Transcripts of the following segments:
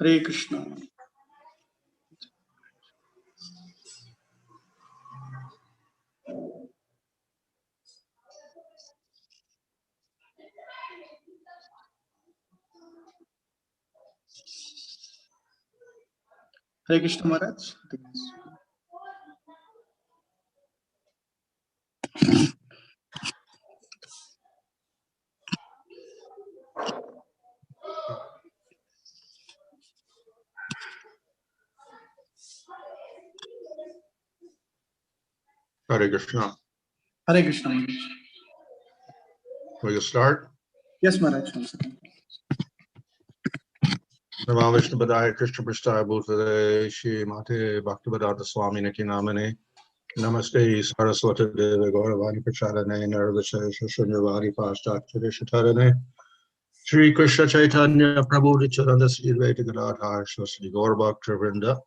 Hare Krishna. Hare Krishna Maharaj. Hare Krishna. Hare Krishna Maharaj. Will you start? Yes Maharaj. Namo Vishnu Padaya Krishna Prasthaya Bhutale Shri Mate Bhaktivedanta Swami Namane Namaste Saraswati Deva Gauravani Prachadane Nirvishesha Shunyavadi Pashtakshadeshatarane Shri Krishna Chaitanya Prabhu Nityananda Sri Advaita Gadadhar Shri Gaur Bhaktivedanta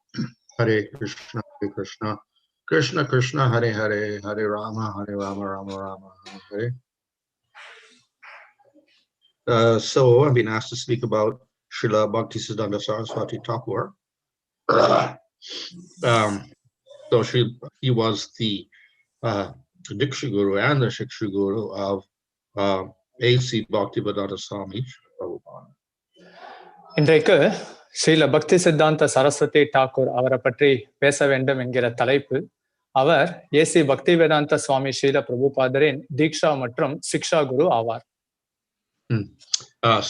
Hare Krishna Hare Krishna Krishna Krishna Hare Hare Hare Rama Rama Rama Hare. So I've been asked to speak about Srila Bhaktisiddhanta Sarasvati Thakur. So he was the Diksha Guru and the Shiksha Guru of A.C. Bhaktivedanta Swami Prabhupada. இன்றைக்கு ஸ்ரீல பக்திசித்தாந்த சரஸ்வதி டாக்கூர் அவரை பற்றி பேச வேண்டும் என்கிற தலைப்பு. அவர் AC Bhaktivedanta சுவாமி ஸ்ரீல பிரபுபாதரின் தீக்ஷா மற்றும் சிக்ஷா குரு ஆவார்.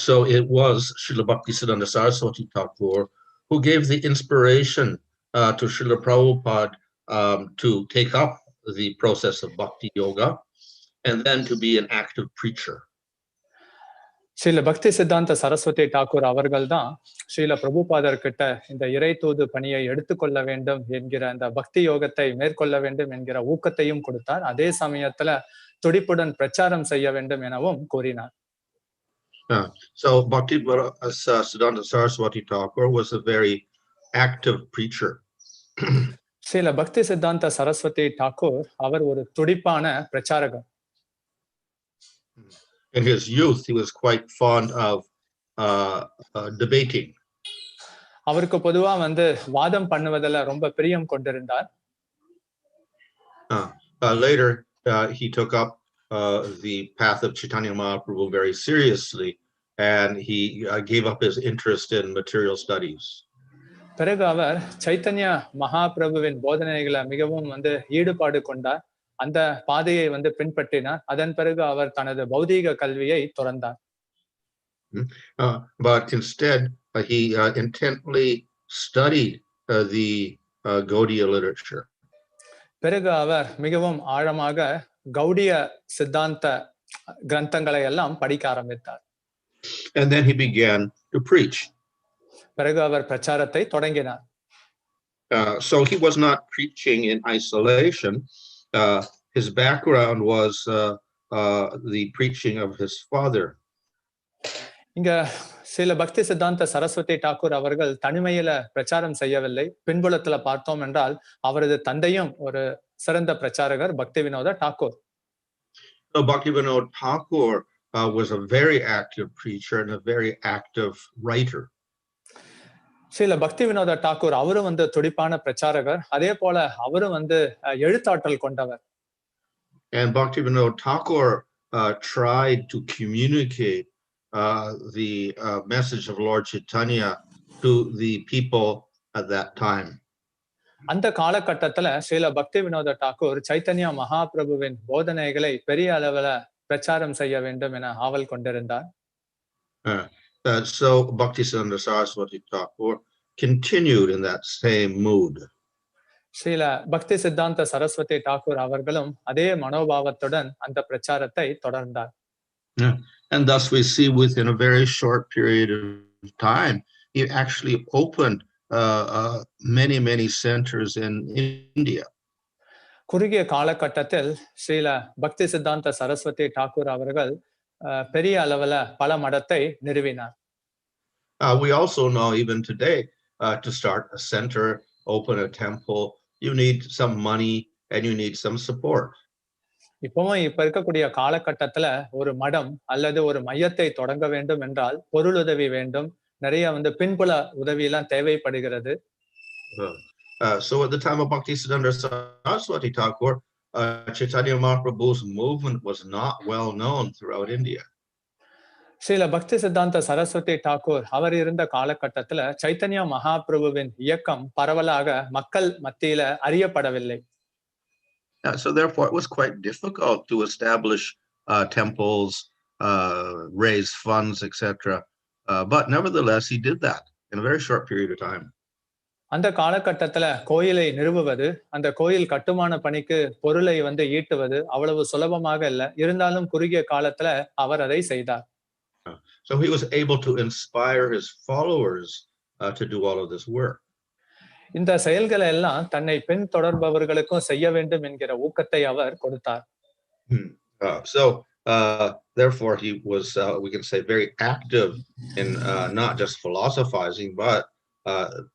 So it was Srila Bhaktisiddhanta Sarasvati Thakur who gave the inspiration to Srila Prabhupada to take up the process of bhakti yoga and then to be an active preacher. Srila பக்தி சித்தாந்த சரஸ்வதி டாக்கூர் அவர்கள் தான் ஸ்ரீல பிரபுபாதர் கிட்ட இந்த இறை தூது பணியை எடுத்துக்கொள்ள வேண்டும் என்கிற அந்த பக்தி யோகத்தை மேற்கொள்ள வேண்டும் என்கிற ஊக்கத்தையும் கொடுத்தார். அதே சமயத்துல துடிப்புடன் பிரச்சாரம் செய்ய வேண்டும் எனவும் கூறினார். So Bhaktivedanta Saraswati Thakur was a very active preacher. Srila பக்தி சித்தாந்த சரஸ்வதி டாக்கூர் அவர் ஒரு துடிப்பான பிரச்சாரகர். In his youth, he was quite fond of debating. அவருக்கு பொதுவா வாதம் பண்ணுவதில் ரொம்ப பிரியம் கொண்டிருந்தார். Later, he took up the path of Chaitanya Mahaprabhu very seriously, and he gave up his interest in material studies. பிறகு அவர் சைத்தன்ய மகாபிரபுவின் போதனைகளை மிகவும் ஈடுபாடு கொண்டார். அந்த பாதையை பின்பற்றினார். அதன் பிறகு அவர் தனது பௌதீக கல்வியை துறந்தார். But instead, he intently studied the Gaudiya literature. பிறகு அவர் மிகவும் ஆழமாக கௌடிய சித்தாந்த கிரந்தங்களை எல்லாம் படிக்க ஆரம்பித்தார். And then he began to preach. பிறகு அவர் பிரச்சாரத்தை தொடங்கினார். So he was not preaching in isolation. His background was the preaching of his father. இங்க ஸ்ரீல பக்தி சித்தாந்த சரஸ்வதி டாக்கூர் அவர்கள் தனிமையில பிரச்சாரம் செய்யவில்லை. பின்புலத்துல பார்த்தோம் என்றால் அவரது தந்தையும் ஒரு சிறந்த பிரச்சாரகர் Bhaktivinoda Thakur. So Bhaktivedanta Thakur was a very active preacher and a very active writer. Srila Bhaktivinoda Thakur அவரும் துடிப்பான பிரச்சாரகர். அதே போல அவரும் எழுத்தாற்றல் கொண்டவர். And Bhaktivedanta Thakur tried to communicate the message of Lord Chaitanya to the people at that time. அந்த காலகட்டத்துல ஸ்ரீல பக்திவினோத டாக்கூர் சைத்தன்ய மகாபிரபுவின் போதனைகளை பெரிய அளவுல பிரச்சாரம் செய்ய வேண்டும் என ஆவல் கொண்டிருந்தார். So Bhaktisiddhanta Sarasvati Thakur continued in that same mood. Srila பக்தி சித்தாந்த சரஸ்வதி டாக்கூர் அவர்களும் அதே மனோபாவத்துடன் அந்த பிரச்சாரத்தை தொடர்ந்தார். And thus we see within a very short period of time, he actually opened many centers in India. குறுகிய காலகட்டத்தில் ஸ்ரீல பக்தி சித்தாந்த சரஸ்வதி டாக்கூர் அவர்கள் பெரிய அளவுல பல மடத்தை நிறுவினார். We also know even today to start a center, open a temple, you need some money and you need some support. இப்பவும் இப்ப இருக்கக்கூடிய காலகட்டத்துல ஒரு மடம் அல்லது ஒரு மையத்தை தொடங்க வேண்டும் என்றால் பொருளுதவி வேண்டும், நிறைய வந்து பின்புல உதவி எல்லாம் தேவைப்படுகிறது. So at the time of Bhaktisiddhanta Sarasvati Thakur, Chaitanya Mahaprabhu's movement was not well known throughout India. Srila பக்தி சித்தாந்த சரஸ்வதி தாக்கூர் அவர் இருந்த காலகட்டத்துல சைத்தன்ய மகாபிரபுவின் இயக்கம் பரவலாக மக்கள் மத்தியில அறியப்படவில்லை. So therefore it was quite difficult to establish temples, raise funds, etc. But nevertheless he did that in a very short period of time. அந்த காலகட்டத்துல கோயிலை நிறுவுவது, அந்த கோயில் கட்டுமான பணிக்கு பொருளை வந்து ஈட்டுவது அவ்வளவு சுலபமாக இல்லை. இருந்தாலும் குறுகிய காலத்துல அவர் அதை செய்தார். So he was able to inspire his followers to do all of this work. இந்த செயல்களை எல்லாம் தன்னை பின் தொடர்பவர்களுக்கும் செய்ய வேண்டும் என்கிற ஊக்கத்தை அவர் கொடுத்தார். So therefore he was, we can say, very active in not just philosophizing, but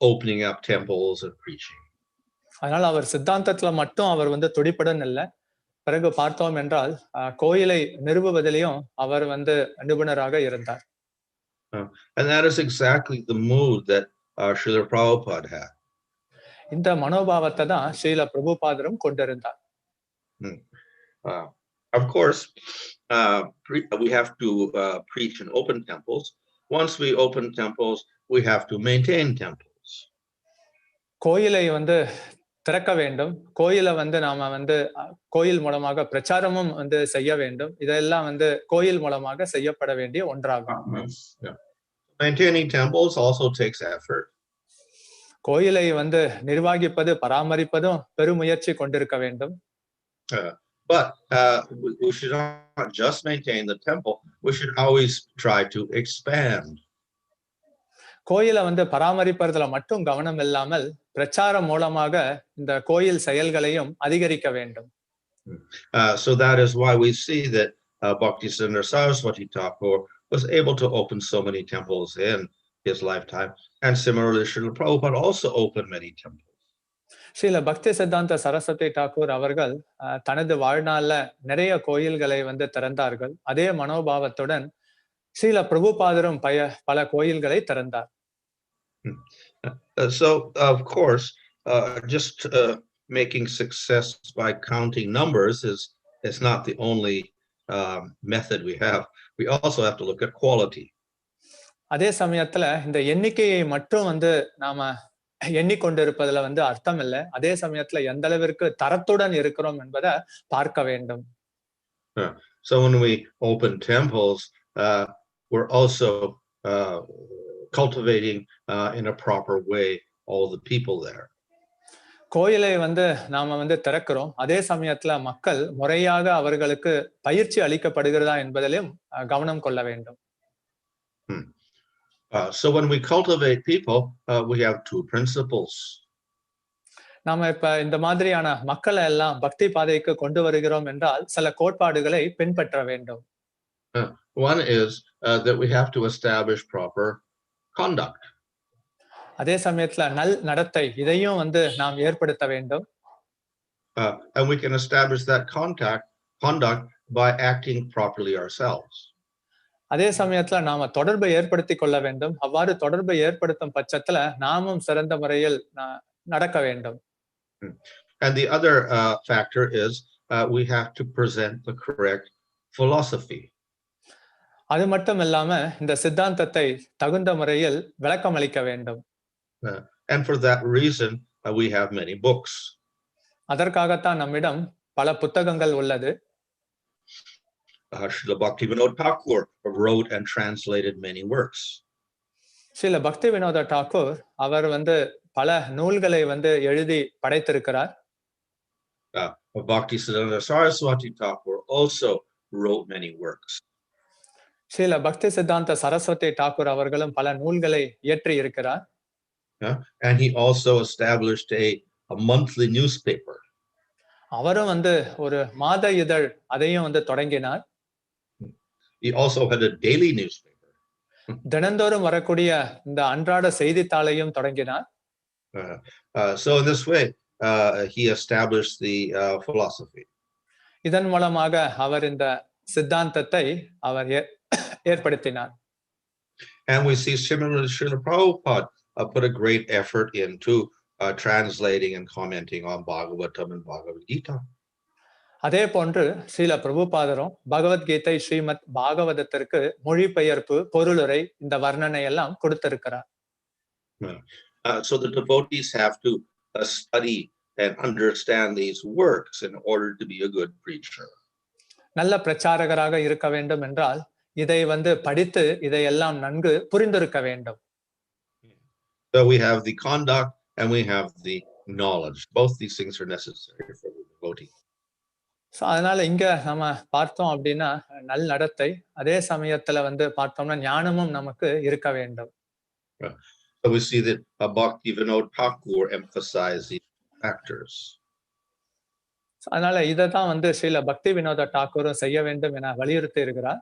opening up temples and preaching. அதனால அவர் சித்தாந்தத்துல மட்டும் அவர் வந்து துடிப்புடன் இல்லை. பிறகு பார்த்தோம் என்றால் கோயிலை நிறுவுவதிலையும் அவர் வந்து நிபுணராக இருந்தார். And that is exactly the mood that Srila Prabhupada had. இந்த மனோபாவத்தை தான் ஸ்ரீல பிரபுபாதரும் கொண்டிருந்தார். Of course, we have to preach and open temples. Once we open temples, we have to maintain temples. கோயிலை வந்து திறக்க வேண்டும், கோயிலை வந்து நாம வந்து கோயில் மூலமாக பிரச்சாரமும் வந்து செய்ய வேண்டும். இதெல்லாம் வந்து கோயில் மூலமாக செய்யப்பட வேண்டிய ஒன்றாகும். Maintaining temples also takes effort. கோயிலை வந்து நிர்வகிப்பது, பராமரிப்பதும் பெருமுயற்சி கொண்டிருக்க வேண்டும். But we should not just maintain the temple. We should always try to expand. கோயிலை வந்து பராமரிப்பதுல மட்டும் கவனம் இல்லாமல் பிரச்சாரம் மூலமாக இந்த கோயில் செயல்களையும் அதிகரிக்க வேண்டும். So that is why we see that Bhaktisiddhanta Sarasvati Thakur was able to open so many temples in his lifetime, and similarly Srila Prabhupada also opened many temples. Srila பக்தி சித்தாந்த சரஸ்வதி தாக்கூர் அவர்கள் தனது வாழ்நாள்ல நிறைய கோயில்களை வந்து திறந்தார்கள். அதே மனோபாவத்துடன் ஸ்ரீல பிரபுபாதரும் பல கோயில்களை திறந்தார். So of course, just making success by counting numbers is not the only method we have. We also have to look at quality. அதே சமயத்துல இந்த எண்ணிக்கையை மட்டும் வந்து நாம எண்ணிக்கொண்டிருப்பதுல வந்து அர்த்தம் இல்லை. அதே சமயத்துல எந்த அளவிற்கு தரத்துடன் இருக்கிறோம் என்பதை பார்க்க வேண்டும். So when we open temples, we're also cultivating in a proper way all the people there. கோயிலை வந்து நாம வந்து திறக்கிறோம், அதே சமயத்துல மக்கள் முறையாக அவர்களுக்கு பயிற்சி அளிக்கப்படுகிறதா என்பதிலும் கவனம் கொள்ள வேண்டும். So when we cultivate people, we have two principles. நாம இப்ப இந்த மாதிரியான மக்களை எல்லாம் பக்தி பாதைக்கு கொண்டு வருகிறோம் என்றால் சில கோட்பாடுகளை பின்பற்ற வேண்டும். One is that we have to establish proper conduct. அதே சமயத்துல நல் நடத்தை இதையும் வந்து நாம் ஏற்படுத்த வேண்டும். And we can establish that conduct by acting properly ourselves. அதே சமயத்துல நாம தொடர்பை ஏற்படுத்தி கொள்ள வேண்டும். அவ்வாறு தொடர்பை ஏற்படுத்தும் பட்சத்துல நாமும் சிறந்த முறையில் நடக்க வேண்டும். And the other factor is we have to present the correct philosophy. அது மட்டும் இல்லாம இந்த சித்தாந்தத்தை தகுந்த முறையில் விளக்கம் அளிக்க வேண்டும். And for that reason we have many books. அதற்காகத்தான் நம்மிடம் பல புத்தகங்கள் உள்ளது. Srila Bhaktivinod Thakur wrote and translated many works. Srila Bhaktivinoda Thakur அவர் வந்து பல நூல்களை வந்து எழுதி படைத்திருக்கிறார். Bhaktisiddhanta Sarasvati Thakur also wrote many works. Srila பக்தி சித்தாந்த சரஸ்வதி தாக்கூர் அவர்களும் பல நூல்களை இயற்றி இருக்கிறார். And he also established a monthly newspaper. அவரும் வந்து ஒரு மாத இதழ் அதையும் வந்து தொடங்கினார். He also had a daily newspaper. தினந்தோறும் வரக்கூடிய இந்த அன்றாட செய்தித்தாளையும் தொடங்கினார். So in this way he established the philosophy. இதன் மூலமாக அவர் இந்த சித்தாந்தத்தை அவர் ஏற்படுத்தினார். And we see similarly Srila Prabhupada put a great effort into translating and commenting on Bhagavatam and Bhagavad-gita. அதே போன்று ஸ்ரீல பிரபுபாதரும் பகவத்கீதை ஸ்ரீமத் பாகவதத்திற்கு மொழிபெயர்ப்பு பொருளுரை இந்த வர்ணனை எல்லாம் கொடுத்திருக்கிறார். So the devotees have to study and understand these works in order to be a good preacher. நல்ல பிரச்சாரகராக இருக்க வேண்டும் என்றால் இதை படித்து இதையெல்லாம் நன்கு புரிந்திருக்க வேண்டும். So we have the conduct and we have the knowledge. Both these things are necessary for the devotee. So அதனால இங்க நம்ம பார்த்தோம் அப்படின்னா நல் நடத்தை, அதே சமயத்துல பார்த்தோம்னா ஞானமும் நமக்கு இருக்க வேண்டும். So we see that Bhaktivedanta Thakur emphasized these factors. அதனால இதைதான் ஸ்ரீல பக்தி வினோத டாக்கூரும் செய்ய வேண்டும் என வலியுறுத்தி இருக்கிறார்.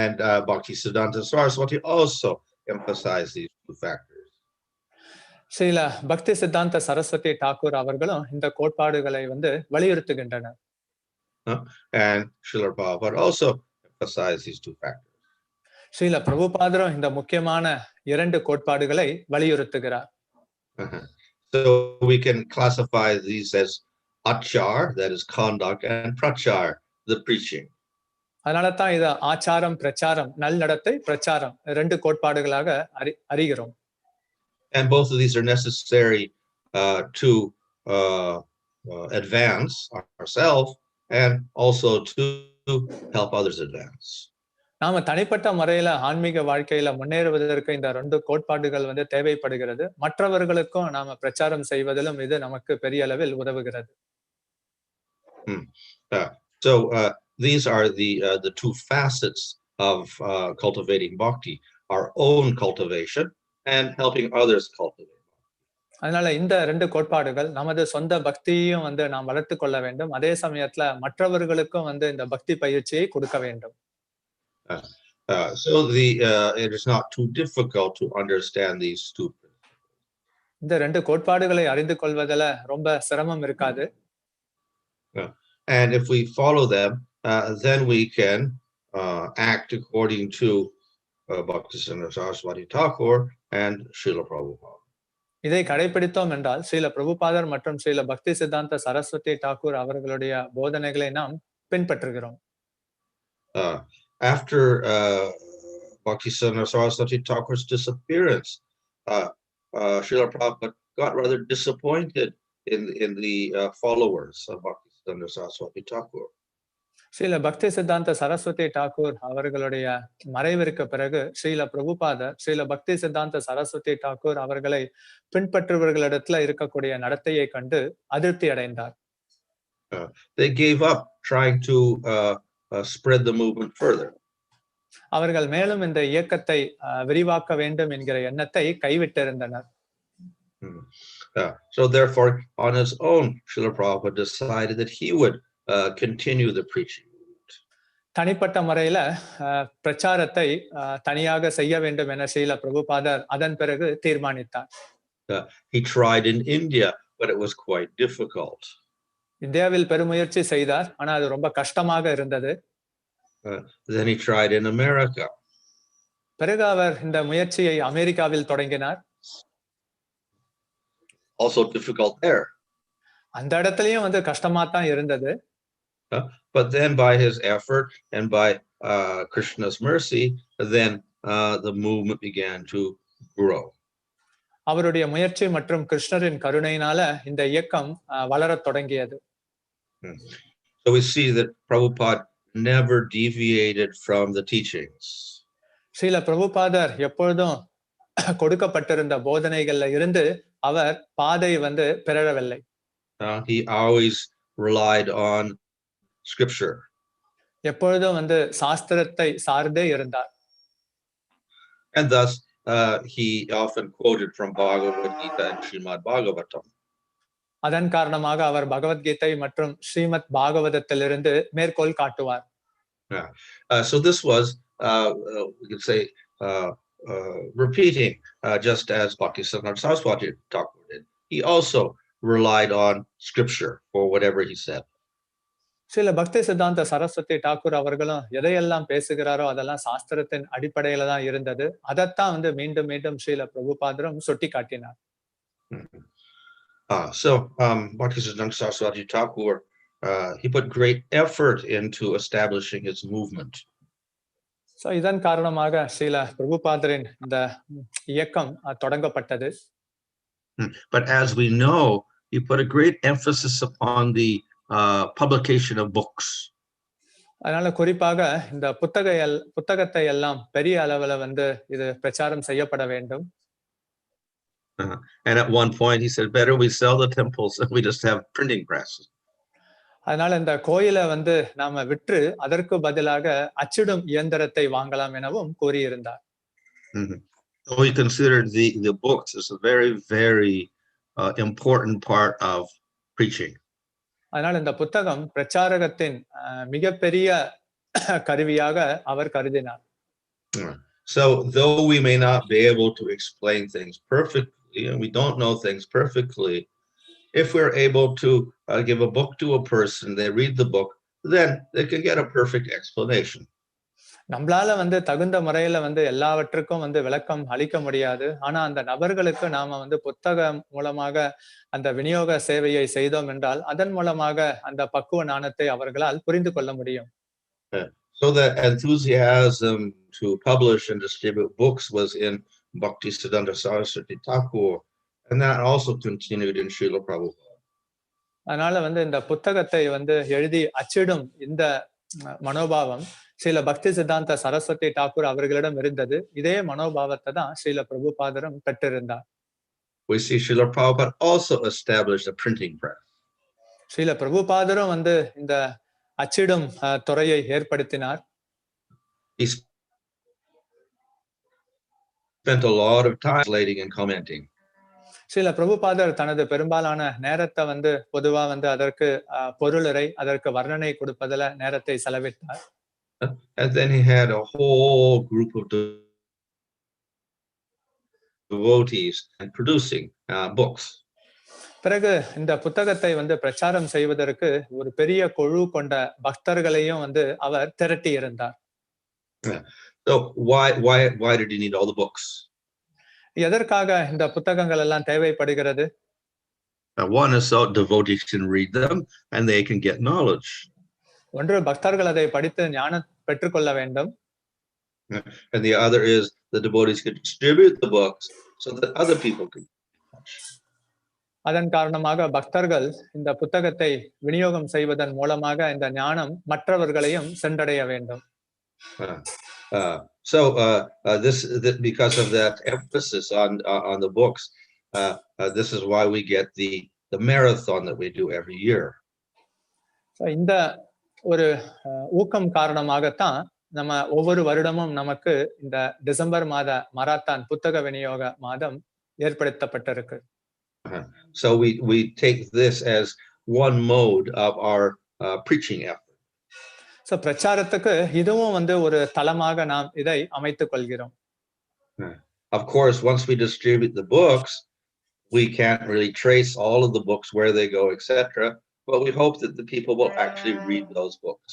And Bhaktisiddhanta Sarasvati also emphasized these two factors. Srila பக்தி சித்தாந்த சரஸ்வதி தாக்கூர் அவர்களும் இந்த கோட்பாடுகளை வலியுறுத்துகின்றனர். And Srila Prabhupada also emphasized these two factors. Srila பிரபுபாதரும் இந்த முக்கியமான இரண்டு கோட்பாடுகளை வலியுறுத்துகிறார். So we can classify these as achar, that is conduct, and prachar, the preaching. அதனால தான் இத ஆச்சாரம் பிரச்சாரம் நல் நடத்தை பிரச்சாரம் ரெண்டு கோட்பாடுகளாக அறிகிறோம். And both of these are necessary to advance ourselves and also to help others advance. நாம தனிப்பட்ட முறையில ஆன்மீக வாழ்க்கையில முன்னேறுவதற்கு இந்த ரெண்டு கோட்பாடுகள் தேவைப்படுகிறது. மற்றவர்களுக்கும் நாம பிரச்சாரம் செய்வதிலும் இது நமக்கு பெரிய அளவில் உதவுகிறது. So these are the two facets of cultivating bhakti: our own cultivation and helping others cultivate. அதனால இந்த ரெண்டு கோட்பாடுகள் நமது சொந்த பக்தியையும் நாம் வளர்த்து கொள்ள வேண்டும், அதே சமயத்துல மற்றவர்களுக்கும் இந்த பக்தி பயிற்சியை கொடுக்க வேண்டும். So it is not too difficult to understand these two. இந்த ரெண்டு கோட்பாடுகளை அறிந்து கொள்வதில் ரொம்ப சிரமம் இருக்காது. And if we follow them, then we can act according to Bhaktivedanta Swami Thakur and Srila Prabhupada. இதை கடைபிடித்தோம் என்றால் ஸ்ரீல பிரபுபாதர் மற்றும் ஸ்ரீல பக்தி சித்தாந்த சரஸ்வதி தாக்கூர் அவர்களுடைய போதனைகளை நாம் பின்பற்றுகிறோம். After Bhaktivedanta Sarasvati Thakur's disappearance, Srila Prabhupada got rather disappointed in the followers of Bhaktivedanta Sarasvati Thakur. Srila பக்தி சித்தாந்த சரஸ்வதி தாக்கூர் அவர்களுடைய மறைவிற்கு பிறகு ஸ்ரீல பிரபுபாதர் ஸ்ரீல பக்தி சித்தாந்த சரஸ்வதி தாக்கூர் அவர்களை பின்பற்றுபவர்களிடத்துல இருக்கக்கூடிய நடத்தையை கண்டு அதிருப்தி அடைந்தார். They gave up trying to spread the movement further. அவர்கள் மேலும் இந்த இயக்கத்தை விரிவாக்க வேண்டும் என்கிற எண்ணத்தை கைவிட்டிருந்தனர். So therefore, on his own, Srila Prabhupada decided that he would continue the preaching. தனிப்பட்ட முறையில பிரச்சாரத்தை தனியாக செய்ய வேண்டும் என ஸ்ரீல பிரபுபாதர் அதன் பிறகு தீர்மானித்தார். He tried in India, but it was quite difficult. இந்தியாவில் பெருமுயற்சி செய்தார், ஆனா அது ரொம்ப கஷ்டமாக இருந்தது. Then he tried in America. பிறகு அவர் இந்த முயற்சியை அமெரிக்காவில் தொடங்கினார். Also difficult there. அந்த இடத்துலயும் கஷ்டமா தான் இருந்தது. But then by his effort and by Krishna's mercy, then the movement began to grow. அவருடைய முயற்சி மற்றும் கிருஷ்ணரின் கருணையினால இந்த இயக்கம் வளரத் தொடங்கியது. So we see that Prabhupada never deviated from the teachings. Srila பிரபுபாதர் எப்பொழுதும் கொடுக்கப்பட்டிருந்த போதனைகள்ல இருந்து அவர் பாதை பிறழவில்லை. He always relied on scripture. எப்பொழுதும் சாஸ்திரத்தை சார்ந்தே இருந்தார். And thus he often quoted from Bhagavad-gita and Srimad Bhagavatam. அதன் காரணமாக அவர் பகவத்கீதை மற்றும் ஸ்ரீமத் பாகவதத்திலிருந்து மேற்கோள் காட்டுவார். So this was we could say repeating just as Bhaktivedanta Sarasvati Thakur did. He also relied on scripture for whatever he said. Srila பக்தி சித்தாந்த சரஸ்வதி தாக்கூர் அவர்களும் எதையெல்லாம் பேசுகிறாரோ அதெல்லாம் சாஸ்திரத்தின் அடிப்படையில தான் இருந்தது. அதைத்தான் வந்து மீண்டும் மீண்டும் ஸ்ரீல பிரபுபாதரும் சுட்டி காட்டினார். Bhaktisiddhanta Sarasvati Thakur, he put great effort into establishing his movement. So இதன் காரணமாக ஸ்ரீல பிரபுபாதரின் இந்த இயக்கம் தொடங்கப்பட்டது. But as we know, he put a great emphasis upon the publication of books. அதனால குறிப்பாக இந்த புத்தகத்தை எல்லாம் பெரிய அளவுல வந்து இது பிரச்சாரம் செய்யப்பட வேண்டும். And at one point he said, better we sell the temples than we just have printing presses. அதனால இந்த கோயிலை வந்து நாம விற்று அதற்கு பதிலாக அச்சிடும் இயந்திரத்தை வாங்கலாம் எனவும் கூறியிருந்தார். So he considered the books as a very, very important part of preaching. அதனால இந்த புத்தகம் பிரச்சாரகத்தின் மிகப்பெரிய கருவியாக அவர் கருதினார். So though we may not be able to explain things perfectly, and we don't know things perfectly, if we're able to give a book to a person, they read the book, then they can get a perfect explanation. நம்மளால வந்து தகுந்த முறையில வந்து எல்லாவற்றுக்கும் வந்து விளக்கம் அளிக்க முடியாது. ஆனா அந்த நபர்களுக்கு நாம வந்து புத்தகம் மூலமாக அந்த விநியோக சேவையை செய்தோம் என்றால் அதன் மூலமாக அந்த பக்குவ ஞானத்தை அவர்களால் புரிந்து கொள்ள முடியும். So the enthusiasm to publish and distribute books was in Bhaktisiddhanta Sarasvati Thakur, and that also continued in Srila Prabhupada. அதனால வந்து இந்த புத்தகத்தை வந்து எழுதி அச்சிடும் இந்த மனோபாவம் ஸ்ரீல பக்தி சித்தாந்த சரஸ்வதி தாக்கூர் அவர்களிடம் இருந்தது. இதே மனோபாவத்தை தான் ஸ்ரீல பிரபுபாதரும் பெற்றிருந்தார். We see Srila Prabhupada also established a printing press. Srila பிரபுபாதரும் வந்து இந்த அச்சிடும் துறையை ஏற்படுத்தினார். He spent a lot of time translating and commenting. Srila பிரபுபாதர் தனது பெரும்பாலான நேரத்தை வந்து பொதுவா வந்து அதற்கு பொருளுரை அதற்கு வர்ணனை கொடுப்பதில் நேரத்தை செலவிட்டார். And then he had a whole group of devotees and producing books. பிறகு இந்த புத்தகத்தை வந்து பிரச்சாரம் செய்வதற்கு ஒரு பெரிய குழு கொண்ட பக்தர்களையும் வந்து அவர் திரட்டி இருந்தார். So why did he need all the books? எதற்காக இந்த புத்தகங்கள் எல்லாம் தேவைப்படுகிறது? One is so devotees can read them and they can get knowledge. ஒன்று பக்தர்கள் அதை படித்து ஞானம் பெற்றுக்கொள்ள வேண்டும். And the other is the devotees can distribute the books so that other people can. அதன் காரணமாக பக்தர்கள் இந்த புத்தகத்தை விநியோகம் செய்வதன் மூலமாக இந்த ஞானம் மற்றவர்களையும் சென்றடைய வேண்டும். Because of that emphasis on the books, this is why we get the marathon that we do every year. So இந்த ஒரு ஊக்கம் காரணமாகத்தான் நம்ம ஒவ்வொரு வருடமும் நமக்கு இந்த டிசம்பர் மாத மராத்தான் புத்தக விநியோக மாதம் ஏற்படுத்தப்பட்டிருக்கு. So we take this as one mode of our preaching effort. So பிரச்சாரத்துக்கு இதுவும் வந்து ஒரு தளமாக நாம் இதை அமைத்துக் கொள்கிறோம். Of course, once we distribute the books, we can't really trace all of the books where they go, etc. But we hope that the people will actually read those books.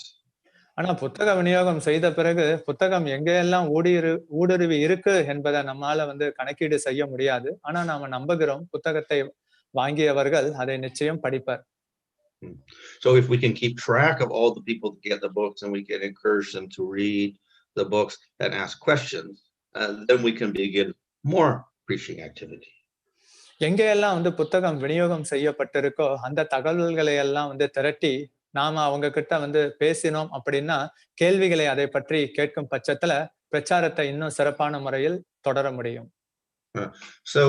ஆனா புத்தக விநியோகம் செய்த பிறகு புத்தகம் எங்கெல்லாம் ஊடுருவி இருக்கு என்பதை நம்மால வந்து கணக்கீடு செய்ய முடியாது. ஆனா நாம நம்புகிறோம் புத்தகத்தை வாங்கியவர்கள் அதை நிச்சயம் படிப்பர். So if we can keep track of all the people that get the books and we can encourage them to read the books and ask questions, then we can begin more preaching activity. எங்கெல்லாம் வந்து புத்தகம் விநியோகம் செய்யப்பட்டிருக்கோ அந்த தகவல்களை எல்லாம் வந்து திரட்டி நாம அவங்க கிட்ட வந்து பேசினோம் அப்படின்னா கேள்விகளை அதை பற்றி கேட்கும் பட்சத்துல பிரச்சாரத்தை இன்னும் சிறப்பான முறையில் தொடர முடியும். So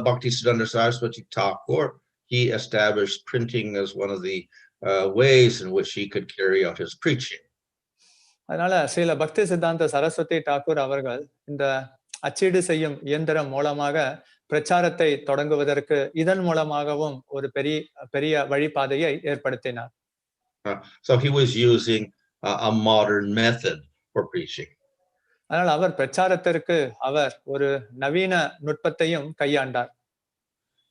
Bhaktisiddhanta Sarasvati Thakur, he established printing as one of the ways in which he could carry out his preaching. அதனால ஸ்ரீல பக்தி சித்தாந்த சரஸ்வதி தாக்கூர் அவர்கள் இந்த அச்சீடு செய்யும் இயந்திரம் மூலமாக பிரச்சாரத்தை தொடங்குவதற்கு இதன் மூலமாகவும் ஒரு பெரிய வழிபாதையை ஏற்படுத்தினார். So he was using a modern method for preaching. அதனால் அவர் பிரச்சாரத்திற்கு அவர் ஒரு நவீன நுட்பத்தையும் கையாண்டார்.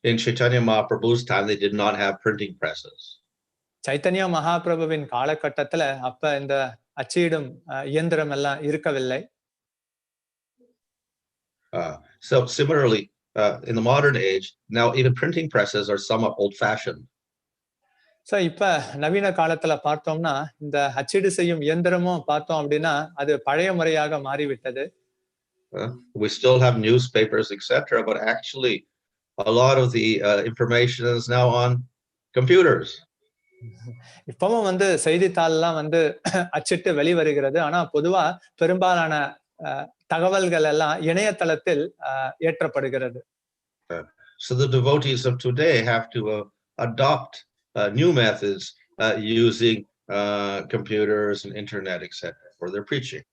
In Chaitanya Mahaprabhu's time, they did not have printing presses. Chaitanya மகாபிரபுவின் காலகட்டத்துல அப்ப இந்த அச்சிடும் இயந்திரம் எல்லாம் இருக்கவில்லை. So similarly, in the modern age, now even printing presses are somewhat old-fashioned. So இப்ப நவீன காலத்துல பார்த்தோம்னா இந்த அச்சீடு செய்யும் இயந்திரமும் பார்த்தோம் அப்படின்னா அது பழைய முறையாக மாறிவிட்டது. We still have newspapers, etc., but actually a lot of the information is now on computers. இப்பவும் வந்து செய்தித்தாள்லாம் வந்து அச்சிட்டு வெளிவருகிறது. ஆனா பொதுவா பெரும்பாலான தகவல்கள் எல்லாம் இணையதளத்தில் ஏற்றப்படுகிறது. So the devotees of today have to adopt new methods using computers and internet, etc., for their preaching.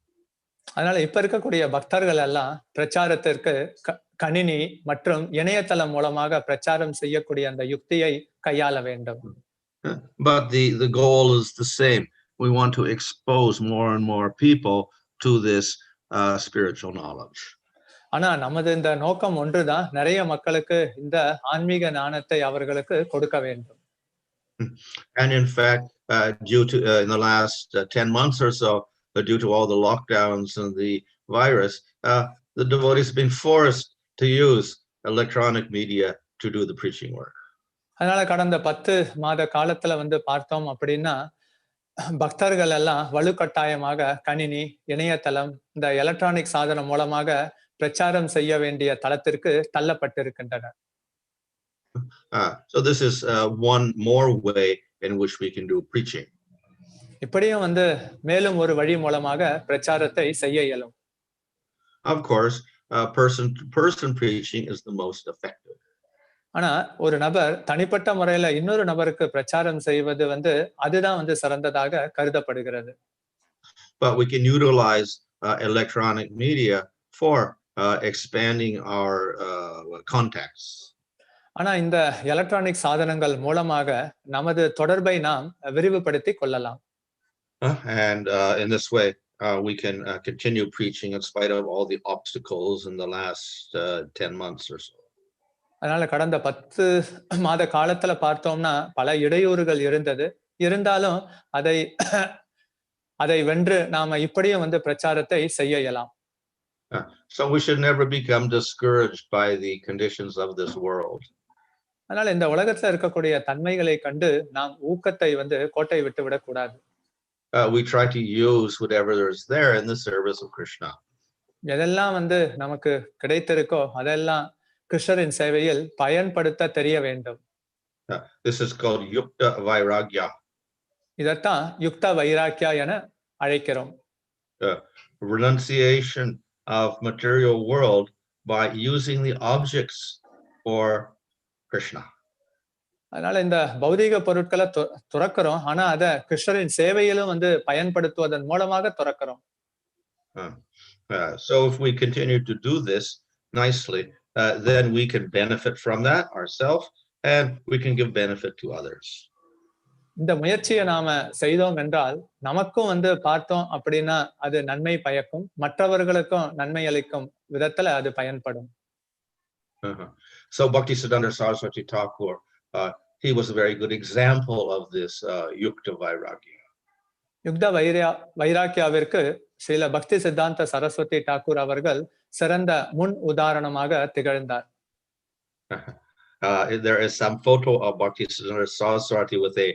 அதனால இப்ப இருக்கக்கூடிய பக்தர்கள் எல்லாம் பிரச்சாரத்திற்கு கணினி மற்றும் இணையதளம் மூலமாக பிரச்சாரம் செய்யக்கூடிய அந்த யுக்தியை கையாள வேண்டும். But the goal is the same. We want to expose more and more people to this spiritual knowledge. ஆனா நமது இந்த நோக்கம் ஒன்றுதான், நிறைய மக்களுக்கு இந்த ஆன்மீக ஞானத்தை அவர்களுக்கு கொடுக்க வேண்டும். And in fact, due to in the last 10 months or so, due to all the lockdowns and the virus, the devotees have been forced to use electronic media to do the preaching work. அதனால கடந்த 10 மாத காலத்துல வந்து பார்த்தோம் அப்படின்னா பக்தர்கள் எல்லாம் வலுக்கட்டாயமாக கணினி, இணையதளம், இந்த எலக்ட்ரானிக் சாதனம் மூலமாக பிரச்சாரம் செய்ய வேண்டிய தளத்திற்கு தள்ளப்பட்டிருக்கின்றனர். So this is one more way in which we can do preaching. இப்படியும் வந்து மேலும் ஒரு வழி மூலமாக பிரச்சாரத்தை செய்ய இயலும். Of course, person to person preaching is the most effective. ஆனா ஒரு நபர் தனிப்பட்ட முறையில இன்னொரு நபருக்கு பிரச்சாரம் செய்வது வந்து அதுதான் வந்து சிறந்ததாக கருதப்படுகிறது. But we can utilize electronic media for expanding our contacts. ஆனா இந்த எலக்ட்ரானிக் சாதனங்கள் மூலமாக நமது தொடர்பை நாம் விரிவுபடுத்தி கொள்ளலாம். And in this way, we can continue preaching in spite of all the obstacles in the last 10 months or so. அதனால கடந்த 10 மாத காலத்துல பார்த்தோம்னா பல இடையூறுகள் இருந்தாலும் அதை வென்று நாம இப்படியும் வந்து பிரச்சாரத்தை செய்ய இயலாம். So we should never become discouraged by the conditions of this world. அதனால இந்த உலகத்துல இருக்கக்கூடிய தன்மைகளை கண்டு நாம் ஊக்கத்தை வந்து கோட்டை விட்டு விடக்கூடாது. We try to use whatever is there in the service of Krishna. எதெல்லாம் வந்து நமக்கு கிடைத்திருக்கோ அதெல்லாம் கிருஷ்ணரின் சேவையில் பயன்படுத்த தெரிய வேண்டும். This is called yukta vairagya. இதத்தான் யுக்த வைராக்கியா என அழைக்கிறோம். Renunciation of material world by using the objects for Krishna. அதனால இந்த பௌதீக பொருட்களை துறக்கிறோம், ஆனா அத கிருஷ்ணரின் சேவையிலும் வந்து பயன்படுத்துவதன் மூலமாக துறக்கிறோம். So if we continue to do this nicely, then we can benefit from that ourselves and we can give benefit to others. இந்த முயற்சியை நாம செய்தோம் என்றால் நமக்கும் வந்து பார்த்தோம் அப்படின்னா அது நன்மை பயக்கும், மற்றவர்களுக்கும் நன்மை அளிக்கும் விதத்துல அது பயன்படும். So Bhaktisiddhanta Sarasvati Thakur, he was a very good example of this yukta vairagya. யுக்த வைராக்கியாவிற்கு ஸ்ரீல பக்தி சித்தாந்த சரஸ்வதி தாக்கூர் அவர்கள் சிறந்த முன் உதாரணமாக திகழ்ந்தார். There is some photo of Bhaktisiddhanta Saraswati with a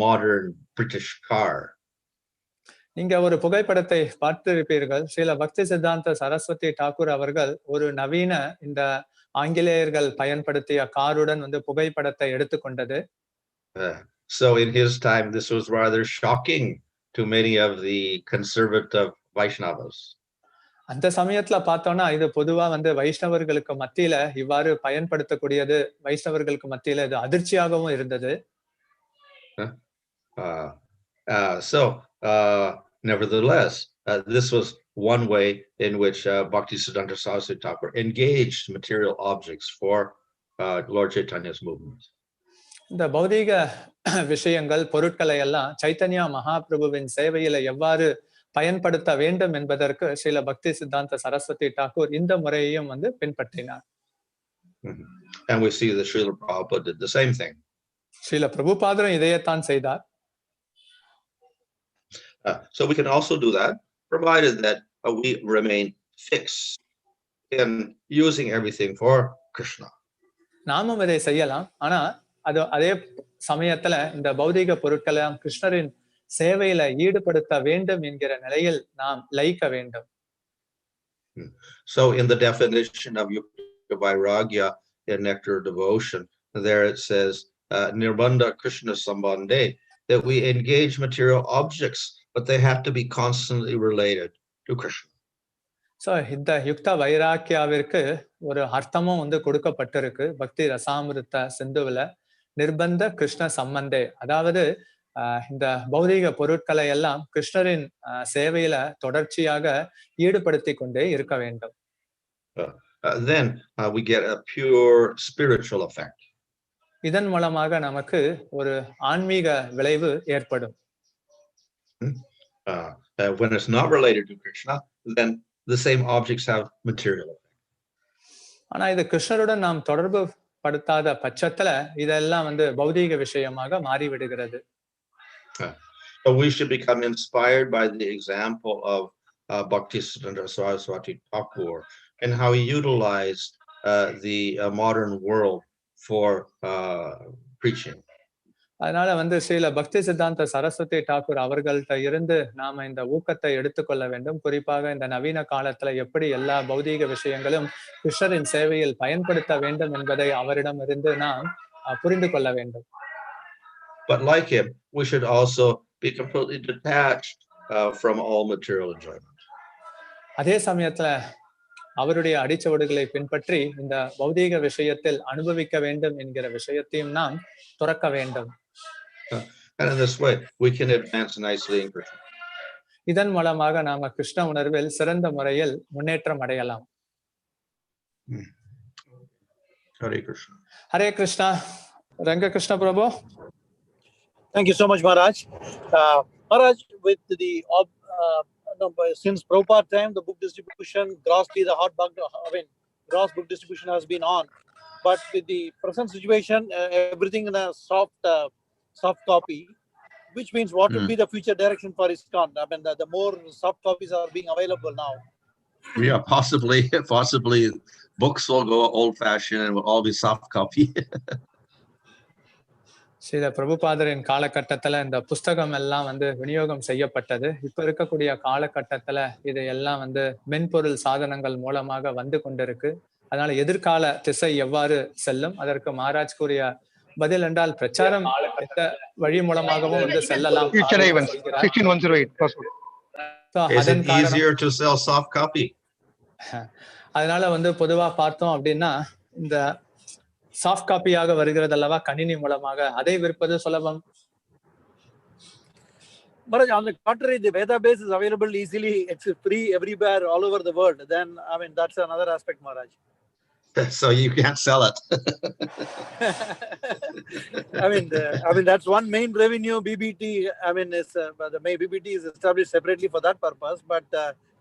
modern British car. நீங்க ஒரு புகைப்படத்தை பார்த்திருப்பீர்கள். ஸ்ரீல பக்தி சித்தாந்த சரஸ்வதி தாக்கூர் அவர்கள் ஒரு நவீன இந்த ஆங்கிலேயர்கள் பயன்படுத்திய காருடன் வந்து புகைப்படத்தை எடுத்துக்கொண்டது. So in his time this was rather shocking to many of the conservative Vaisnavas. அந்த சமயத்துல பார்த்தோம்னா இது பொதுவா வந்து வைஷ்ணவர்களுக்கு மத்தியில இவ்வாறு பயன்படுத்தக்கூடியது வைஷ்ணவர்களுக்கு மத்தியில இது அதிர்ச்சியாகவும் இருந்தது. So nevertheless, this was one way in which Bhaktisiddhanta Sarasvati Thakur engaged material objects for Lord Chaitanya's movement. இந்த பௌதீக விஷயங்கள் பொருட்களை எல்லாம் சைத்தன்யா மகாபிரபுவின் சேவையில எவ்வாறு பயன்படுத்த வேண்டும் என்பதற்கு ஸ்ரீல பக்தி சித்தாந்த சரஸ்வதி தாக்கூர் இந்த முறையையும் வந்து பின்பற்றினார். And we see that Srila Prabhupada did the same thing. Srila பிரபுபாதரும் இதையத்தான் செய்தார். So we can also do that, provided that we remain fixed in using everything for Krishna. நாமும் இதை செய்யலாம். ஆனா அதே சமயத்துல இந்த பௌதிக பொருட்களை கிருஷ்ணரின் சேவையில ஈடுபடுத்த வேண்டும் என்கிற நிலையில் நாம் லயிக்க வேண்டும். So in the definition of Yukta Vairagya in Nectar Devotion, there it says, Nirbandha Krishna Sambandhe, that we engage material objects, but they have to be constantly related to Krishna. So இந்த யுக்த வைராக்கியாவிற்கு ஒரு அர்த்தமும் கொடுக்கப்பட்டிருக்கு பக்தி ரசாமிருத்த சிந்துவில. நிர்பந்த கிருஷ்ண சம்பந்தே, அதாவது இந்த பௌதிக பொருட்களை எல்லாம் கிருஷ்ணரின் சேவையில தொடர்ச்சியாக ஈடுபடுத்தி கொண்டே இருக்க வேண்டும். Then we get a pure spiritual effect. இதன் மூலமாக நமக்கு ஒரு ஆன்மீக விளைவு ஏற்படும். When it's not related to Krishna, then the same objects have material effect. ஆனா இது கிருஷ்ணருடன் நாம் தொடர்பு படுத்தாத பட்சத்துல இதெல்லாம் பௌதீக விஷயமாக மாறிவிடுகிறது. So we should become inspired by the example of Bhaktisiddhanta Sarasvati Thakur and how he utilized the modern world for preaching. அதனால ஸ்ரீல பக்தி சித்தாந்த சரஸ்வதி டாக்கூர் அவர்கள்ட்ட இருந்து நாம இந்த ஊக்கத்தை எடுத்துக்கொள்ள வேண்டும். குறிப்பாக இந்த நவீன காலத்துல எப்படி எல்லா பௌதீக விஷயங்களும் கிருஷ்ணரின் சேவையில் பயன்படுத்த வேண்டும் என்பதை அவரிடமிருந்து நாம் புரிந்து கொள்ள வேண்டும். But like him, we should also be completely detached from all material enjoyment. அதே சமயத்துல அவருடைய அடிச்சவடுகளை பின்பற்றி இந்த பௌதீக விஷயத்தில் அனுபவிக்க வேண்டும் என்கிற விஷயத்தையும் நாம் துறக்க வேண்டும். And in this way, we can advance nicely in Krishna. இதன் மூலமாக நாம கிருஷ்ண உணர்வில் சிறந்த முறையில் முன்னேற்றம் அடையலாம். Hare Krishna. Hare Krishna. Ranga Krishna Prabhu. Thank you so much, Maharaj. Maharaj, with the since Prabhupada time, the book distribution grossly gross book distribution has been on. But with the present situation, everything in a soft copy, which means what will be the future direction for ISKCON? I mean, the more soft copies are being available now. Yeah, possibly books will go old-fashioned and will all be soft copy. Srila பிரபுபாதரின் காலகட்டத்துல இந்த புஸ்தகம் எல்லாம் விநியோகம் செய்யப்பட்டது. இப்ப இருக்கக்கூடிய காலகட்டத்துல இது எல்லாம் மென்பொருள் சாதனங்கள் மூலமாக வந்து கொண்டிருக்கு. அதனால எதிர்கால திசை எவ்வாறு செல்லும் அதற்கு மகாராஜ் கூறிய பதில் என்றால் பிரச்சாரம் எந்த வழி மூலமாகவும் செல்லலாம். அதனால பொதுவா பார்த்தோம் அப்படின்னா இந்த சாஃப்ட் காப்பியாக வருகிறது அல்லவா கணினி மூலமாக, அதை விற்பது சுலபம். Maharaj, on the contrary, the Veda base is available easily. It's free everywhere, all over the world. Then, I mean, that's another aspect, Maharaj. So you can't sell it. I mean, that's one main revenue. BBT, I mean, the BBT is established separately for that purpose. But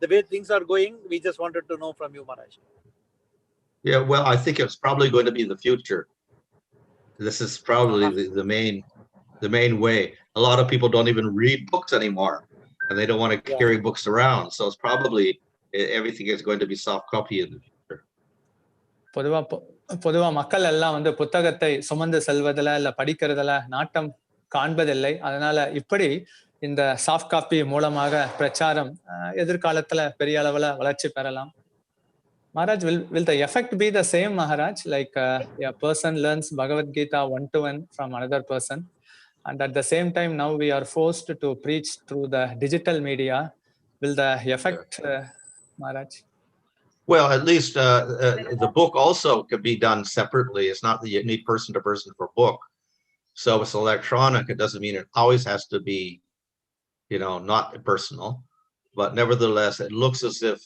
the way things are going, we just wanted to know from you, Maharaj. Yeah, well, I think it's probably going to be the future. This is probably the main way. A lot of people don't even read books anymore, and they don't want to carry books around. So it's probably everything is going to be soft copy in the future. பொதுவா மக்கள் எல்லாம் புத்தகத்தை சுமந்து செல்வதில் இல்ல படிக்கிறதுல நாட்டம் காண்பதில்லை. அதனால இப்படி இந்த சாஃப்ட் காப்பி மூலமாக பிரச்சாரம் எதிர்காலத்துல பெரிய அளவுல வளர்ச்சி பெறலாம். Maharaj, will the effect be the same, Maharaj? Like a person learns Bhagavad-gita one-to-one from another person, and at the same time now we are forced to preach through the digital media. Will the effect, Maharaj? Well, at least the book also could be done separately. It's not that you need person-to-person for book. So it's electronic. It doesn't mean it always has to be, not personal. But nevertheless, it looks as if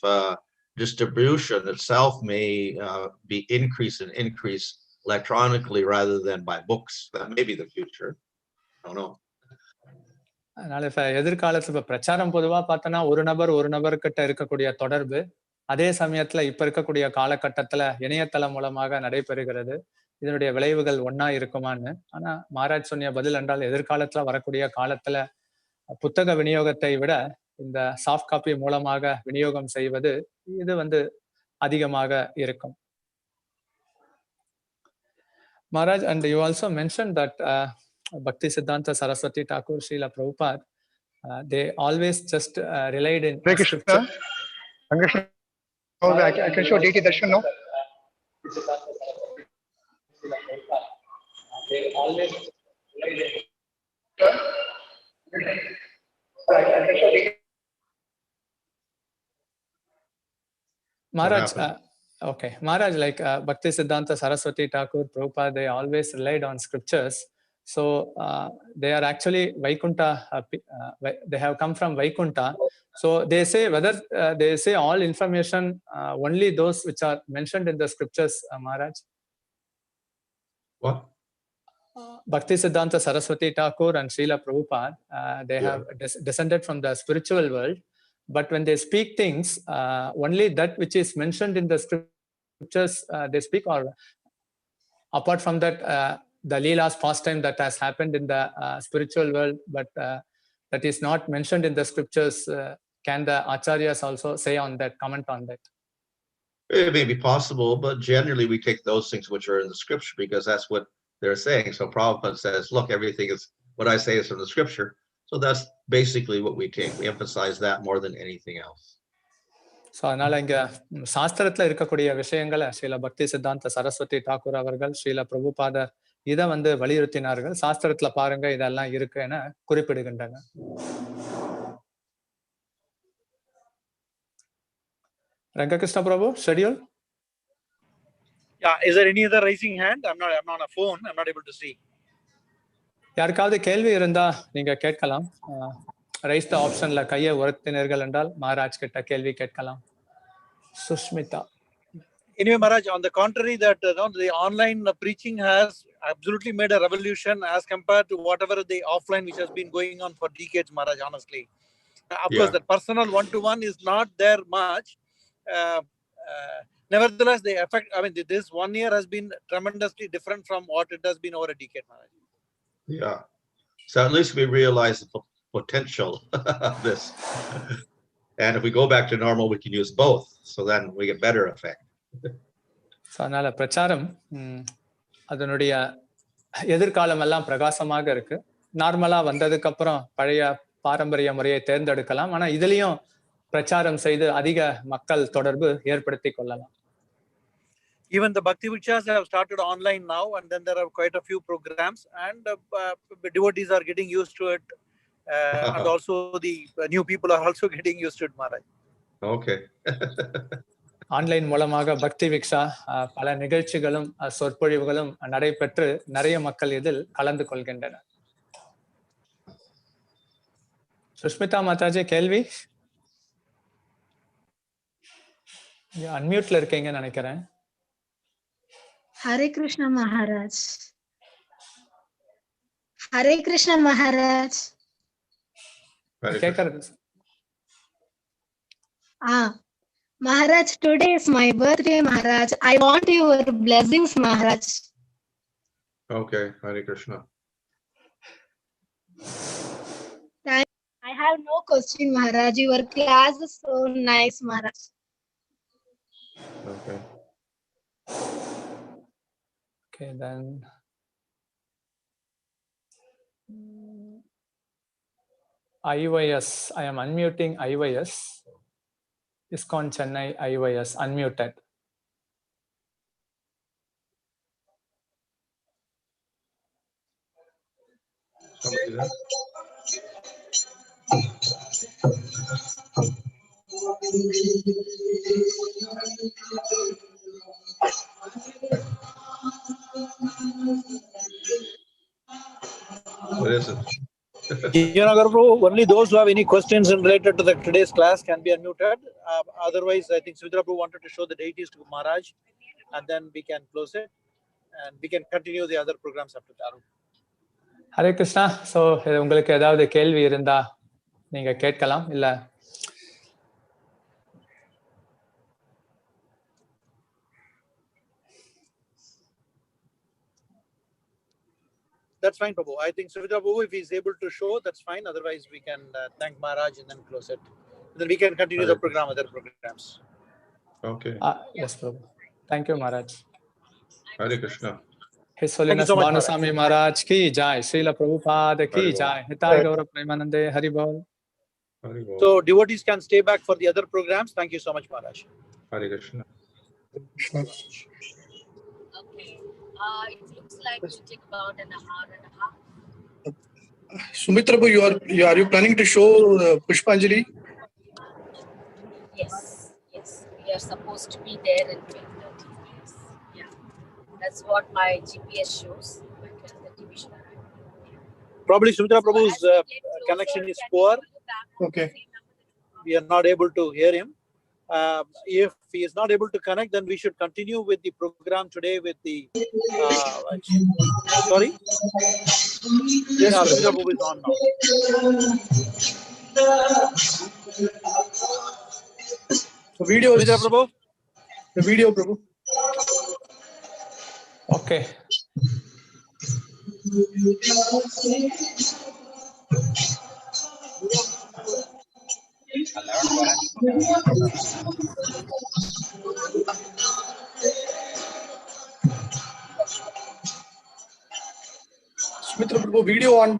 distribution itself may be increase electronically rather than by books. That may be the future. I don't know. அதனால இப்ப எதிர்காலத்துல பிரச்சாரம் பொதுவா பார்த்தோன்னா ஒரு நபர் கிட்ட இருக்கக்கூடிய தொடர்பு அதே சமயத்துல இப்ப இருக்கக்கூடிய காலகட்டத்துல இணையதளம் மூலமாக நடைபெறுகிறது. இதனுடைய விளைவுகள் ஒன்னா இருக்குமான்னு. ஆனா மகாராஜ் சொன்ன பதில் என்றால் எதிர்காலத்துல வரக்கூடிய காலத்துல புத்தக விநியோகத்தை விட இந்த சாஃப்ட் காப்பி மூலமாக விநியோகம் செய்வது இது அதிகமாக இருக்கும். Maharaj, and you also mentioned that Bhaktisiddhanta Sarasvati Thakur, Srila Prabhupada, they always just relied in scripture. I can show DT Darshan now. They always relied in Maharaj, okay. Maharaj, like Bhaktisiddhanta Sarasvati Thakur, Prabhupada, they always relied on scriptures. So they are actually Vaikunta, they have come from Vaikunta. So they say whether they say all information, only those which are mentioned in the scriptures, Maharaj. What? Bhaktisiddhanta Sarasvati Thakur and Srila Prabhupada, they have descended from the spiritual world. But when they speak things, only that which is mentioned in the scriptures they speak, or apart from that, the Leela's pastime that has happened in the spiritual world, but that is not mentioned in the scriptures, can the Acharyas also say on that, comment on that? It may be possible, but generally we take those things which are in the scripture because that's what they're saying. So Prabhupada says, look, everything is what I say is from the scripture. So that's basically what we take. We emphasize that more than anything else. So அதனால இங்க சாஸ்திரத்துல இருக்கக்கூடிய விஷயங்களை ஸ்ரீல பக்தி சித்தாந்த சரஸ்வதி தாக்கூர் அவர்கள் ஸ்ரீல பிரபுபாதர் இதை வலியுறுத்தினார்கள். சாஸ்திரத்துல பாருங்க இதெல்லாம் இருக்கு என குறிப்பிடுகின்றன. Rangakrishna Prabhu, schedule? Yeah, is there any other raising hand? I'm not on a phone. I'm not able to see. யாருக்காவது கேள்வி இருந்தா நீங்க கேட்கலாம். ரைஸ் த ஆப்ஷன்ல கையை உயர்த்தினீர்கள் என்றால் மகாராஜ் கிட்ட கேள்வி கேட்கலாம். Sushmita. Anyway, Maharaj, on the contrary, that the online preaching has absolutely made a revolution as compared to whatever the offline which has been going on for decades, Maharaj, honestly. Of course, the personal one-to-one is not there much. Nevertheless, the effect, I mean, this 1 year has been tremendously different from what it has been over a decade, Maharaj. Yeah. So at least we realize the potential of this. And if we go back to normal, we can use both. So then we get better effect. So அதனால பிரச்சாரம் அதனுடைய எதிர்காலம் எல்லாம் பிரகாசமாக இருக்கு. நார்மலா வந்ததுக்கு அப்புறம் பழைய பாரம்பரிய முறையை தேர்ந்தெடுக்கலாம். ஆனா இதுலயும் பிரச்சாரம் செய்து அதிக மக்கள் தொடர்பு ஏற்படுத்தி கொள்ளலாம். Even the Bhakti Vichas have started online now, and then there are quite a few programs, and devotees are getting used to it, and also the new people are also getting used to it, Maharaj. Okay. Online மூலமாக பக்தி விக்ஷா பல நிகழ்ச்சிகளும் சொற்பொழிவுகளும் நடைபெற்று நிறைய மக்கள் இதில் கலந்து கொள்கின்றனர். சுஷ்மிதா மாதாஜி, கேள்வி? அன்மியூட்ல இருக்கீங்கன்னு நினைக்கிறேன். ஹரே கிருஷ்ண மகாராஜ். ஹரே கிருஷ்ண மகாராஜ். கேக்குறது? Maharaj, today is my birthday, Maharaj. I want your blessings, Maharaj. Okay, Hare Krishna. I have no question, Maharaj. Your class is so nice, Maharaj. Okay. Okay, then. IYS. I am unmuting IYS. ISKCON Chennai IYS unmuted. Somebody there? What is it? Only those who have any questions related to today's class can be unmuted. Otherwise, I think Srila Prabhu wanted to show the deities to Maharaj, and then we can close it, and we can continue the other programs after that. Hare Krishna. So, உங்களுக்கு ஏதாவது கேள்வி இருந்தா நீங்க கேட்கலாம். இல்ல That's fine, Prabhu. I think Srila Prabhu, if he's able to show, that's fine. Otherwise, we can thank Maharaj and then close it. Then we can continue the program, other programs. Okay. Yes, Prabhu. Thank you, Maharaj. Hare Krishna. His Holiness so much, Bhanu Swami Maharaj ki jai. Srila Prabhupada ki Hari Bol. jai. Hitai Gaurav Premanande Hari Bol. Hare Bol. So devotees can stay back for the other programs. Thank you so much, Maharaj. Hare Krishna. Okay. It looks like it will take about an hour and a half. Sumitra, are you planning to show Pushpanjali? Yes. We are supposed to be there in 12:30. Yes. Yeah. That's what my GPS shows. Probably Sumitra Prabhu's connection is poor. Okay. We are not able to hear him. If he is not able to connect, then we should continue with the program today with the. Sorry? Yes, Sumitra Prabhu is on now. The video, Sumitra Prabhu? The video, Prabhu. Okay. Sumitra Prabhu, video on.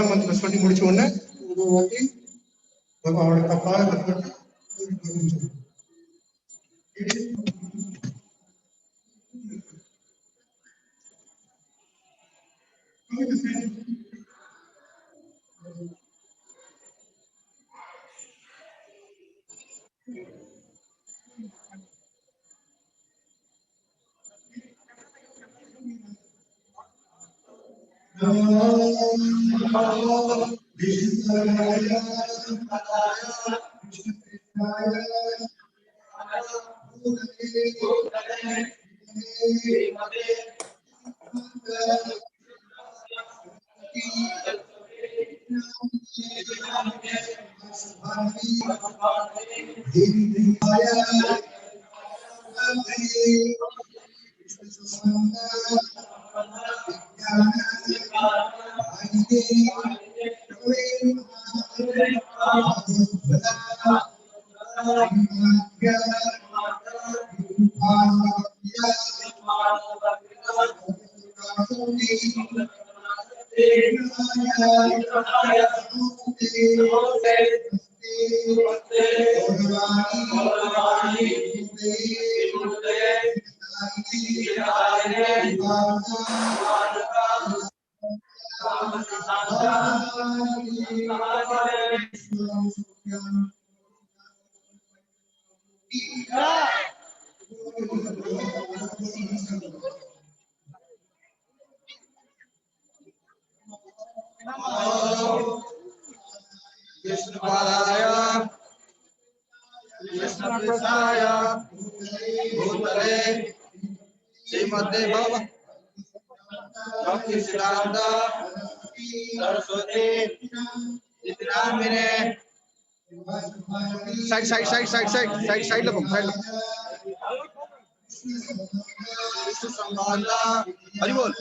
மந்திரம் சொல்லி முடிச்ச உடனே ஒரு வாட்டி அவரோட தப்பாக Bhaktisiddhanta Sarasvati Side look. Haribol.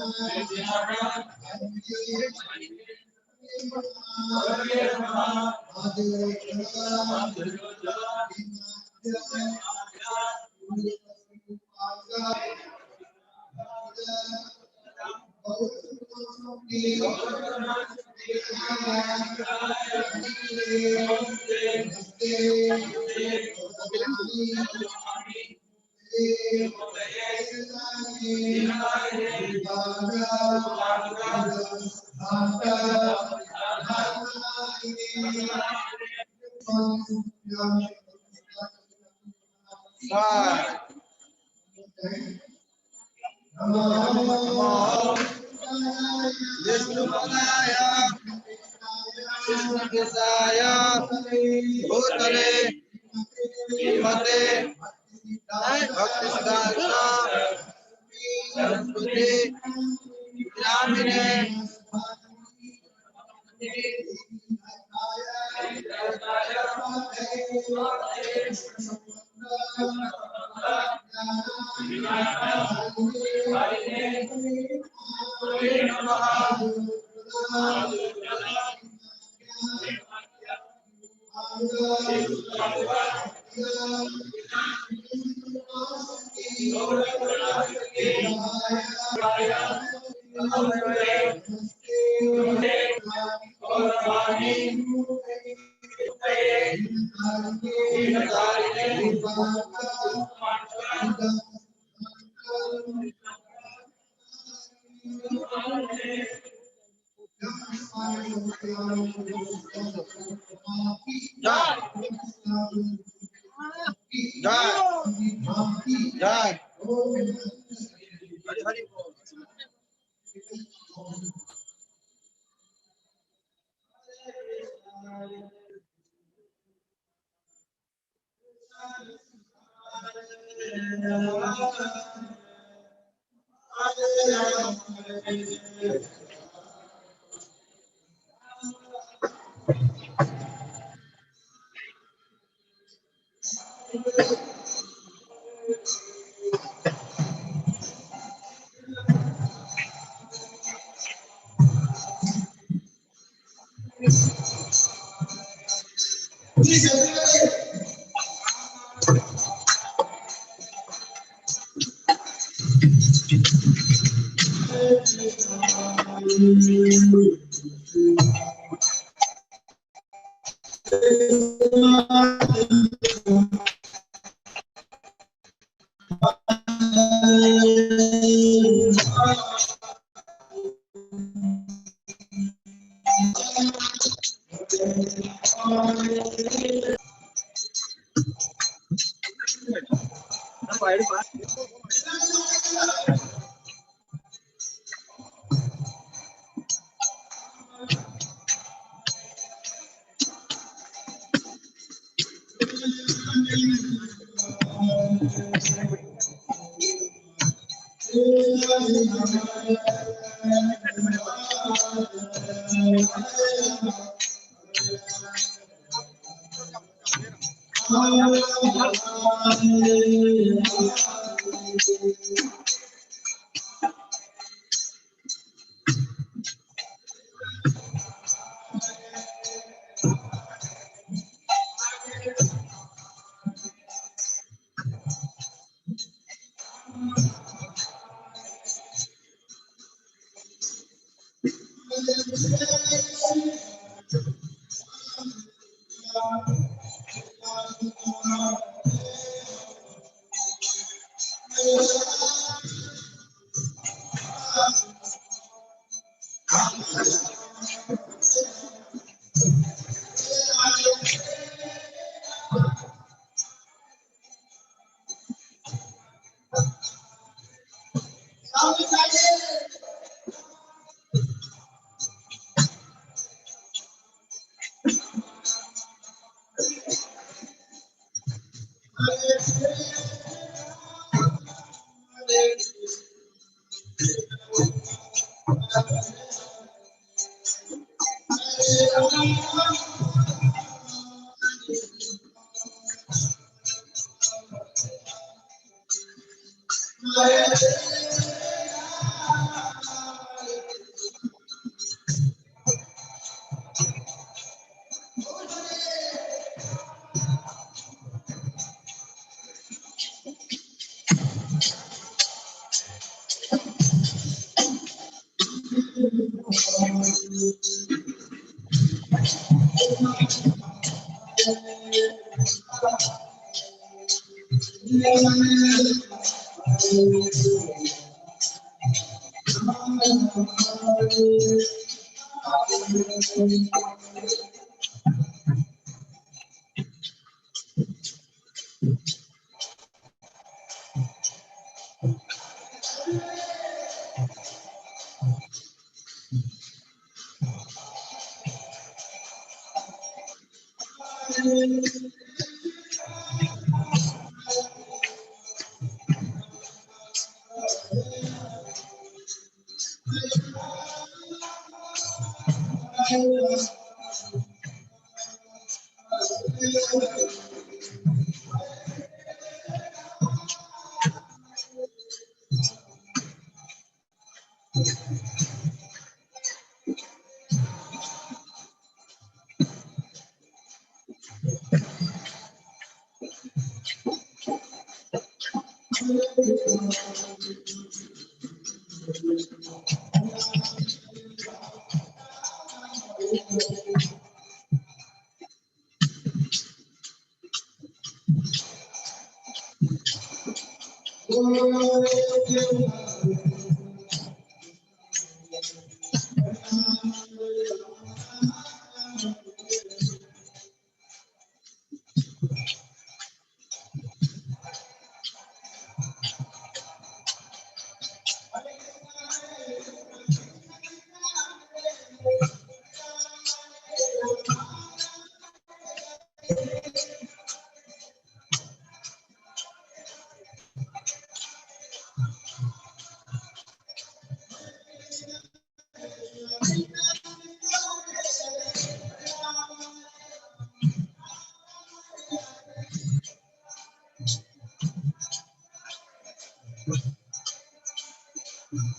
Oh, hey,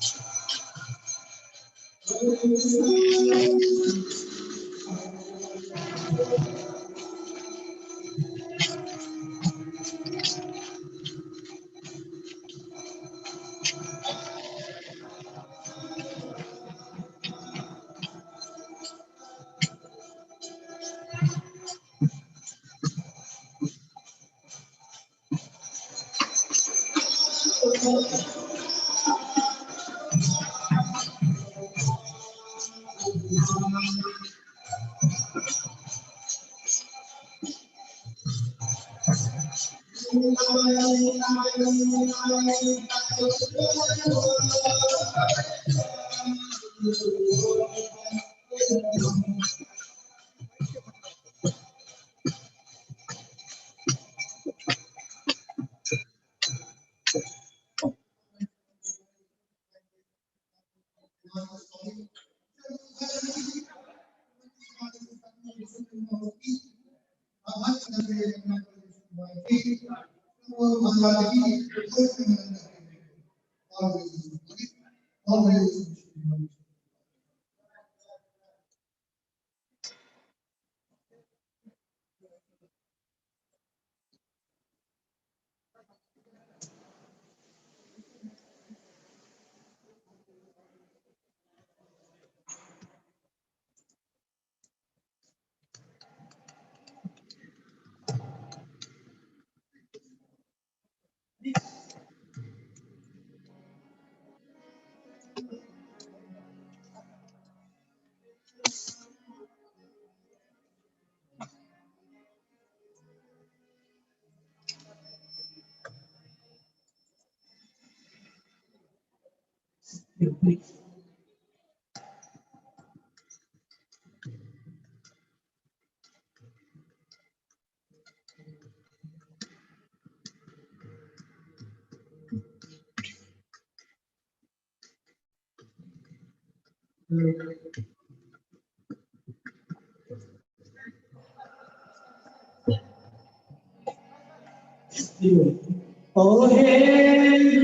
oh, hey,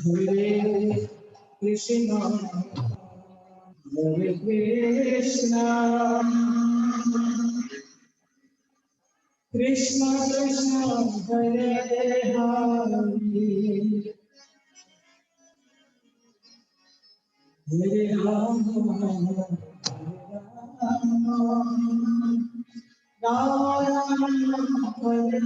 Hare Krishna, Hare Krishna, Krishna Krishna, Hare Hare, Hare Rama, Rama Rama, Hare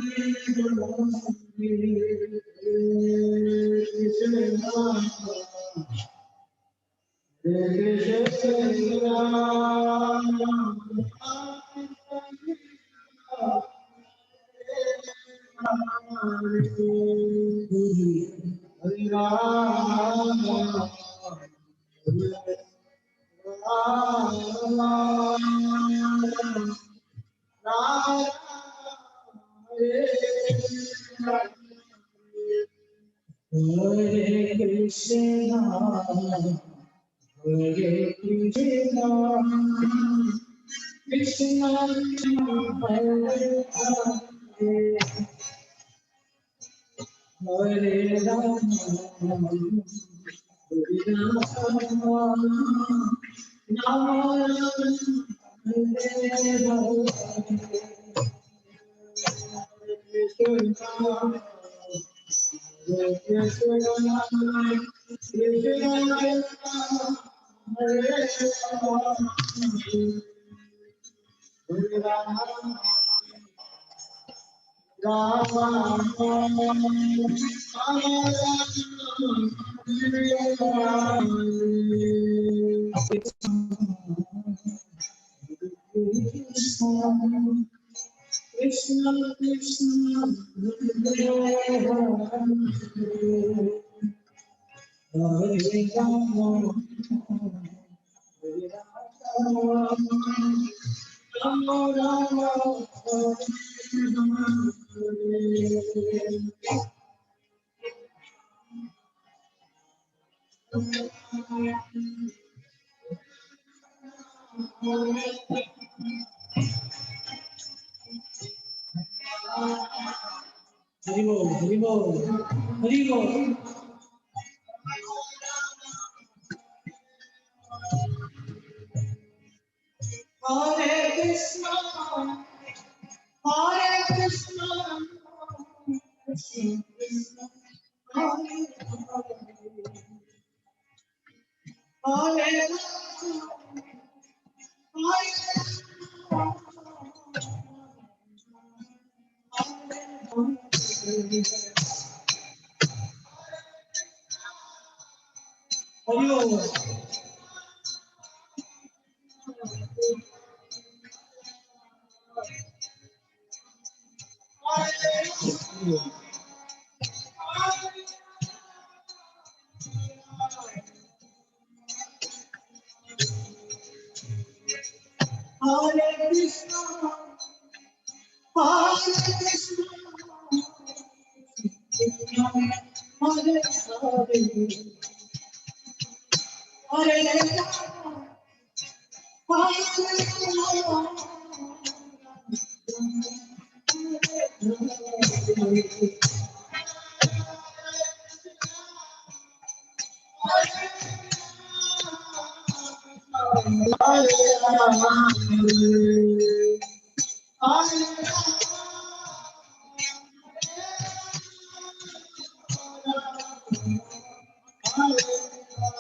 Hare Krishna, Hare Krishna, Krishna Krishna, Hare Hare, Hare Rama, Hare Rama, Rama Rama, Hare Hare. Krishna Krishna, Hare Rama, Hare Rama, Rama Haribo, Haribo, Haribo. Hare Krishna, Hare Krishna, Krishna Krishna, Hare Hare, Hare Krishna, Hare Krishna, Hare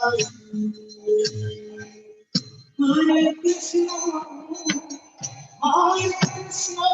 Hare, Hare Krishna, Hare Krishna,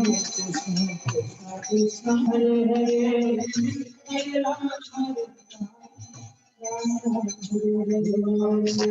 Krishna Krishna, Hare Hare, Hare Rama, Hare Rama, Hare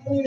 Hare.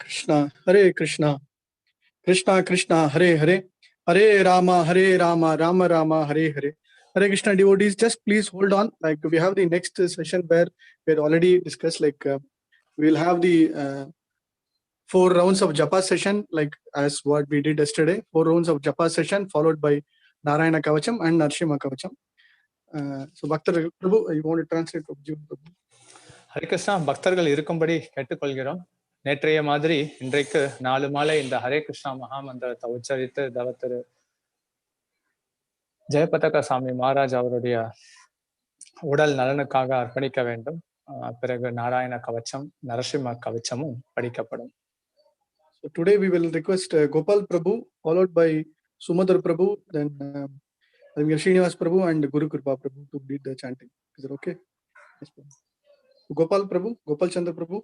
Krishna, Hare Krishna, Krishna Krishna, Hare Hare, Hare Rama, Rama Rama, Hare Hare. Hare Krishna devotees, just please hold on. Like we have the next session where we had already discussed. Like we'll have the 4 rounds of japa session, like as what we did yesterday. 4 rounds of japa session followed by Narayana Kavacham and Narsimha Kavacham. So Bhaktar Prabhu, you want to translate for Jivan Prabhu? Harikrishna பக்தர்கள் இருக்கும்படி கேட்டுக்கொள்கிறோம். நேற்றைய மாதிரி இன்றைக்கு 4 மாலை இந்த ஹரே கிருஷ்ணா மகாமந்திரத்தை உச்சரித்து தவத்திரு ஜெயபதக சாமி மகாராஜ் அவருடைய உடல் நலனுக்காக அர்ப்பணிக்க வேண்டும். பிறகு Narayana கவச்சம், Narasimha கவச்சமும் படிக்கப்படும். So today we will request Gopal Prabhu followed by Sumadar Prabhu, then Srinivas Prabhu and Guru Kripa Prabhu to lead the chanting. Is it okay? Yes, Prabhu. Gopal Prabhu, Gopal Chandra Prabhu.